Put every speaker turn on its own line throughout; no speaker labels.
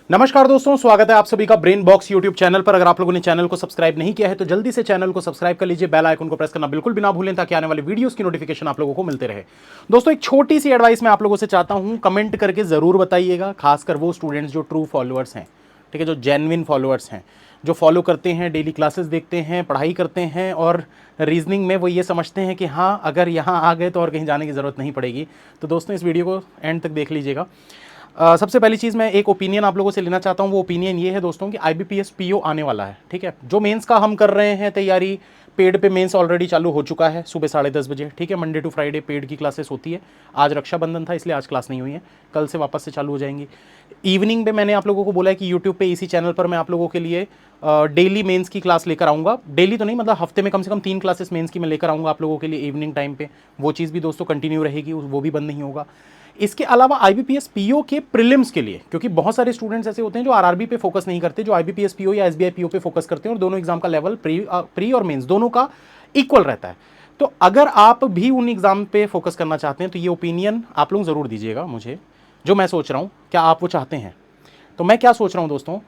नमस्कार दोस्तों, स्वागत है आप सभी का ब्रेन बॉक्स यूट्यूब चैनल पर। अगर आप लोगों ने चैनल को सब्सक्राइब नहीं किया है तो जल्दी से चैनल को सब्सक्राइब कर लीजिए, बेल आइकन को प्रेस करना बिल्कुल भी ना भूलें ताकि आने वाली वीडियोस की नोटिफिकेशन आप लोगों को मिलते रहे। दोस्तों, एक छोटी सी एडवाइस मैं आप लोगों से चाहता हूं, कमेंट करके जरूर बताइएगा, खासकर वो स्टूडेंट्स जो ट्रू फॉलोअर्स हैं, ठीक है, जो जेन्युइन फॉलोअर्स हैं, जो फॉलो करते हैं, डेली क्लासेस देखते हैं, पढ़ाई करते हैं और रीजनिंग में वो ये समझते हैं कि हाँ, अगर यहाँ आ गए तो और कहीं जाने की ज़रूरत नहीं पड़ेगी। तो दोस्तों, इस वीडियो को एंड तक देख लीजिएगा। सबसे पहली चीज़ मैं एक ओपिनियन आप लोगों से लेना चाहता हूँ। वो ओपिनियन ये है दोस्तों कि IBPS PO आने वाला है, ठीक है। जो मेंस का हम कर रहे हैं तैयारी, पेड पे मेंस ऑलरेडी चालू हो चुका है सुबह 10:30 बजे, ठीक है। मंडे टू फ्राइडे पेड की क्लासेस होती है। आज रक्षाबंधन था इसलिए आज क्लास नहीं हुई है, कल से वापस से चालू हो जाएंगी। इवनिंग में मैंने आप लोगों को बोला है कि यूट्यूब पे इसी चैनल पर मैं आप लोगों के लिए डेली मेंस की क्लास लेकर आऊँगा। डेली तो नहीं, मतलब हफ्ते में कम से कम 3 क्लासेस मेंस की मैं लेकर आऊँगा आप लोगों के लिए इवनिंग टाइम पे। वो चीज़ भी दोस्तों कंटिन्यू रहेगी, वो भी बंद नहीं होगा। इसके अलावा IBPS PO के प्रीलिम्स के लिए, क्योंकि बहुत सारे स्टूडेंट्स ऐसे होते हैं जो RRB पे फोकस नहीं करते, जो IBPS PO या SBI PO पे फोकस करते हैं और दोनों एग्जाम का लेवल प्री और मेंस दोनों का इक्वल रहता है। तो अगर आप भी उन एग्जाम पे फोकस करना चाहते हैं तो ये ओपिनियन आप लोग ज़रूर दीजिएगा मुझे, जो मैं सोच रहा हूँ। क्या आप वो चाहते हैं? तो मैं क्या सोच रहा हूँ दोस्तों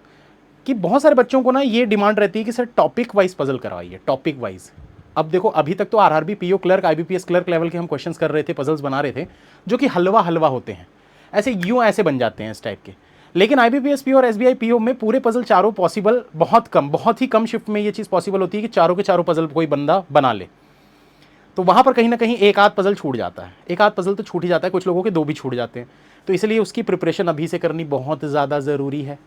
कि बहुत सारे बच्चों को ना ये डिमांड रहती है कि सर टॉपिक वाइज पजल करवाइए, टॉपिक वाइज। अब देखो, अभी तक तो RRB PO clerk IBPS clerk level के हम क्वेश्चंस कर रहे थे, पजल्स बना रहे थे, जो कि हलवा हलवा होते हैं, ऐसे यूं ऐसे बन जाते हैं इस टाइप के। लेकिन IBPS PO और SBI PO में पूरे पजल चारों पॉसिबल, बहुत ही कम शिफ्ट में ये चीज़ पॉसिबल होती है कि चारों के चारों पजल कोई बंदा बना ले। तो वहाँ पर कहीं ना कहीं एक आध पजल छूट जाता है, एक आध पजल तो छूट ही जाता है, कुछ लोगों के 2 भी छूट जाते हैं। तो इसलिए उसकी प्रिपरेशन अभी से करनी बहुत ज़्यादा ज़रूरी है।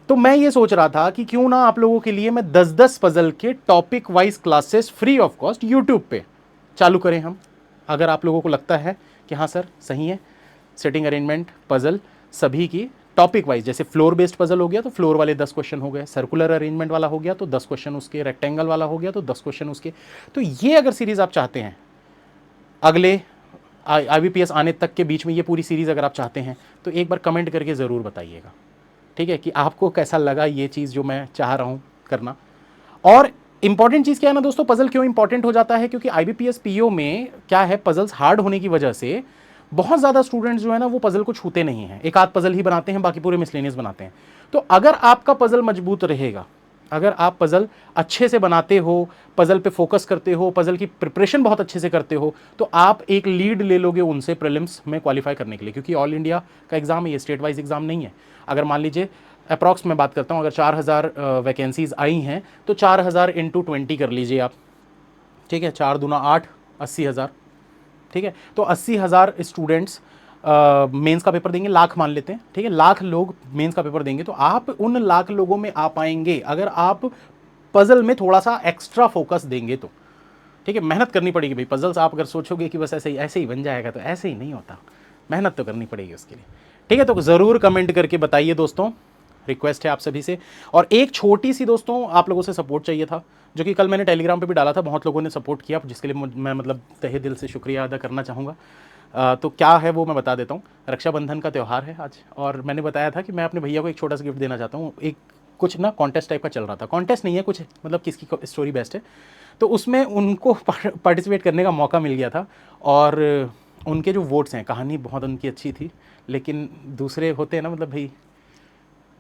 तो मैं ये सोच रहा था कि क्यों ना आप लोगों के लिए मैं 10-10 पजल के topic wise classes free of cost YouTube पे चालू करें हम। अगर आप लोगों को लगता है कि हाँ सर सही है, सेटिंग अरेंजमेंट पजल सभी की टॉपिक वाइज, जैसे फ्लोर बेस्ड पजल हो गया तो फ्लोर वाले 10 क्वेश्चन हो गए, सर्कुलर अरेंजमेंट वाला हो गया तो 10 क्वेश्चन उसके, रेक्टेंगल वाला हो गया तो 10 क्वेश्चन उसके। तो ये अगर सीरीज आप चाहते हैं, अगले IBPS आने तक के बीच में ये पूरी सीरीज अगर आप चाहते हैं, तो एक बार कमेंट करके ज़रूर बताइएगा, ठीक है, कि आपको कैसा लगा ये चीज़ जो मैं चाह रहा हूँ करना। और इंपॉर्टेंट चीज़ क्या है ना दोस्तों, पजल क्यों इंपॉर्टेंट हो जाता है? क्योंकि IBPS PO में क्या है, पजल्स हार्ड होने की वजह से बहुत ज़्यादा स्टूडेंट्स जो है ना वो पजल को छूते नहीं हैं, एक आध पजल ही बनाते हैं, बाकी पूरे मिसलेनियस बनाते हैं। तो अगर आपका पजल मजबूत रहेगा, अगर आप पजल अच्छे से बनाते हो, पजल पे फोकस करते हो, पजल की प्रिपरेशन बहुत अच्छे से करते हो, तो आप एक लीड ले लोगे उनसे प्रीलिम्स में क्वालिफाई करने के लिए। क्योंकि ऑल इंडिया का एग्जाम है, ये स्टेट वाइज एग्जाम नहीं है। अगर मान लीजिए अप्रॉक्स मैं बात करता हूँ, अगर 4000 वैकेंसीज आई हैं तो 4000 इंटू 20 कर लीजिए आप, ठीक है, 4 दूना 8, 80,000, ठीक है। तो 80,000 स्टूडेंट्स मेंस का पेपर देंगे, लाख मान लेते हैं, ठीक है, लाख लोग मेंस का पेपर देंगे, तो आप उन लाख लोगों में आ पाएंगे अगर आप पजल में थोड़ा सा एक्स्ट्रा फोकस देंगे तो, ठीक है। मेहनत करनी पड़ेगी भाई। पजल्स आप अगर सोचोगे कि बस ऐसे ही बन जाएगा, तो ऐसे ही नहीं होता, मेहनत तो करनी पड़ेगी उसके लिए, ठीक है। तो ज़रूर कमेंट करके बताइए दोस्तों, रिक्वेस्ट है आप सभी से। और एक छोटी सी दोस्तों आप लोगों से सपोर्ट चाहिए था, जो कि कल मैंने टेलीग्राम पे भी डाला था, बहुत लोगों ने सपोर्ट किया, जिसके लिए मैं मतलब तहे दिल से शुक्रिया अदा करना चाहूँगा। तो क्या है वो मैं बता देता हूँ। रक्षाबंधन का त्यौहार है आज, और मैंने बताया था कि मैं अपने भैया को एक छोटा सा गिफ्ट देना चाहता हूँ। एक कुछ ना कॉन्टेस्ट टाइप का चल रहा था, कॉन्टेस्ट नहीं है कुछ, मतलब किसकी स्टोरी बेस्ट है, तो उसमें उनको पार्टिसिपेट करने का मौका मिल गया था। और उनके जो वोट्स हैं, कहानी बहुत उनकी अच्छी थी, लेकिन दूसरे होते हैं ना, मतलब भाई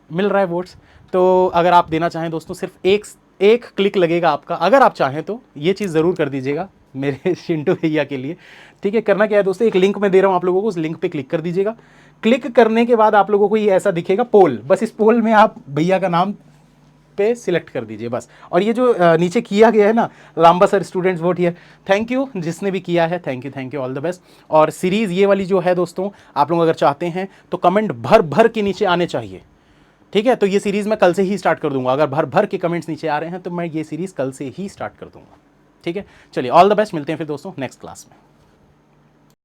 मिल रहा है वोट्स। तो अगर आप देना चाहें दोस्तों, सिर्फ एक क्लिक लगेगा आपका, अगर आप चाहें तो ये चीज़ ज़रूर कर दीजिएगा मेरे चिंटू भैया के लिए, ठीक है। करना क्या है दोस्तों, एक लिंक मैं दे रहा हूँ आप लोगों को, उस लिंक पे क्लिक कर दीजिएगा। क्लिक करने के बाद आप लोगों को ये ऐसा दिखेगा पोल, बस इस पोल में आप भैया का नाम पे सिलेक्ट कर दीजिए बस। और ये जो नीचे किया गया है ना, लांबा sir students vote here, thank you जिसने भी किया है, thank you, all the best. और सीरीज़ ये वाली जो है दोस्तों, आप लोग अगर चाहते हैं तो कमेंट भर भर के नीचे आने चाहिए, ठीक है। तो ये सीरीज़ मैं कल से ही स्टार्ट कर दूंगा, अगर भर भर के कमेंट्स नीचे आ रहे हैं तो मैं ये सीरीज़ कल से ही स्टार्ट कर दूंगा, ठीक है। चलिए, ऑल द बेस्ट, मिलते हैं फिर दोस्तों नेक्स्ट क्लास में।